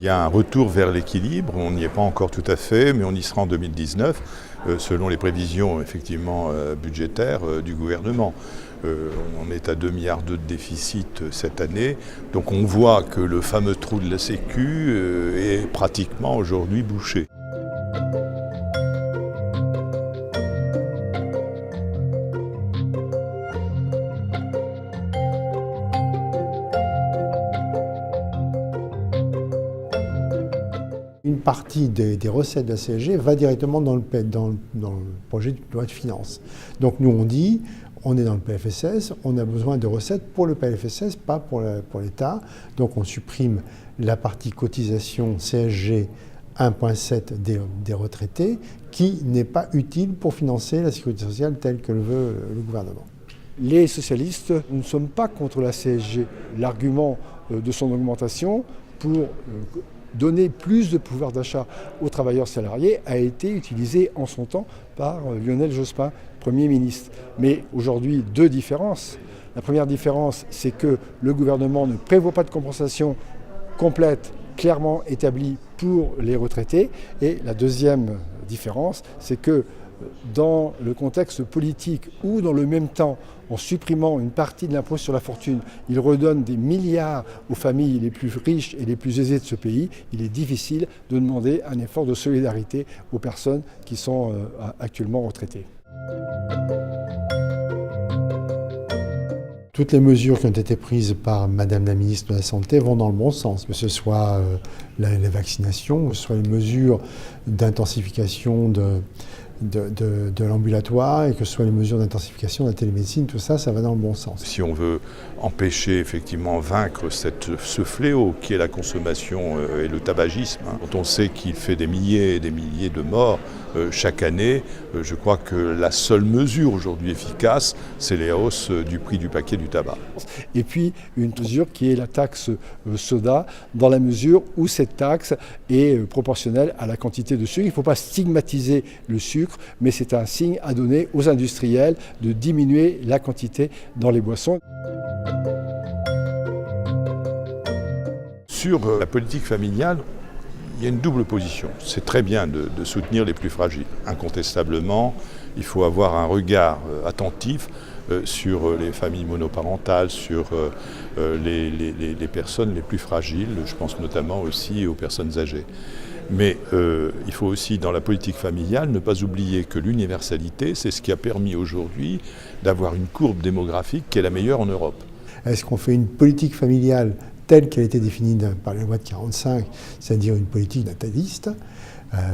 Il y a un retour vers l'équilibre, on n'y est pas encore tout à fait, mais on y sera en 2019, selon les prévisions effectivement budgétaires du gouvernement. On est à 2,2 milliards de déficit cette année, donc on voit que le fameux trou de la Sécu est pratiquement aujourd'hui bouché. Une partie des recettes de la CSG va directement dans le projet de loi de finances. Donc nous on dit, on est dans le PLFSS, on a besoin de recettes pour le PLFSS, pas pour l'État. Donc on supprime la partie cotisation CSG 1,7 des retraités qui n'est pas utile pour financer la sécurité sociale telle que le veut le gouvernement. Les socialistes, nous ne sommes pas contre la CSG. L'argument de son augmentation pour donner plus de pouvoir d'achat aux travailleurs salariés a été utilisé en son temps par Lionel Jospin, Premier ministre. Mais aujourd'hui, deux différences. La première différence, c'est que le gouvernement ne prévoit pas de compensation complète, clairement établie pour les retraités. Et la deuxième différence, c'est que dans le contexte politique où dans le même temps, en supprimant une partie de l'impôt sur la fortune, il redonne des milliards aux familles les plus riches et les plus aisées de ce pays, il est difficile de demander un effort de solidarité aux personnes qui sont actuellement retraitées. Toutes les mesures qui ont été prises par Madame la ministre de la Santé vont dans le bon sens, que ce soit les vaccinations, que ce soit les mesures d'intensification de l'ambulatoire et que ce soit les mesures d'intensification de la télémédecine, tout ça, ça va dans le bon sens. Si on veut empêcher, effectivement, vaincre ce fléau qui est la consommation et le tabagisme, dont on sait qu'il fait des milliers et des milliers de morts chaque année, je crois que la seule mesure aujourd'hui efficace, c'est les hausses du prix du paquet du tabac. Et puis une mesure qui est la taxe soda, dans la mesure où cette taxe est proportionnelle à la quantité de sucre. Il ne faut pas stigmatiser le sucre, mais c'est un signe à donner aux industriels de diminuer la quantité dans les boissons. Sur la politique familiale, il y a une double position. C'est très bien de soutenir les plus fragiles. Incontestablement, il faut avoir un regard attentif sur les familles monoparentales, sur les personnes les plus fragiles. Je pense notamment aussi aux personnes âgées. Mais il faut aussi, dans la politique familiale, ne pas oublier que l'universalité, c'est ce qui a permis aujourd'hui d'avoir une courbe démographique qui est la meilleure en Europe. Est-ce qu'on fait une politique familiale telle qu'elle a été définie par la loi de 1945, c'est-à-dire une politique nataliste,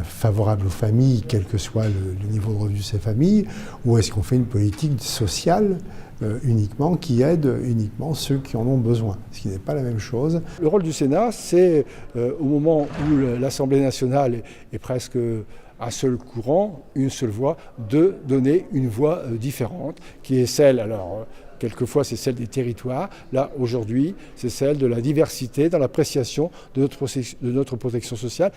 favorable aux familles, quel que soit le niveau de revenu de ces familles, ou est-ce qu'on fait une politique sociale uniquement qui aide uniquement ceux qui en ont besoin, ce qui n'est pas la même chose. Le rôle du Sénat, c'est au moment où l'Assemblée nationale est presque un seul courant, une seule voix, de donner une voix différente, qui est celle, alors quelquefois c'est celle des territoires, là aujourd'hui c'est celle de la diversité dans l'appréciation de notre protection sociale.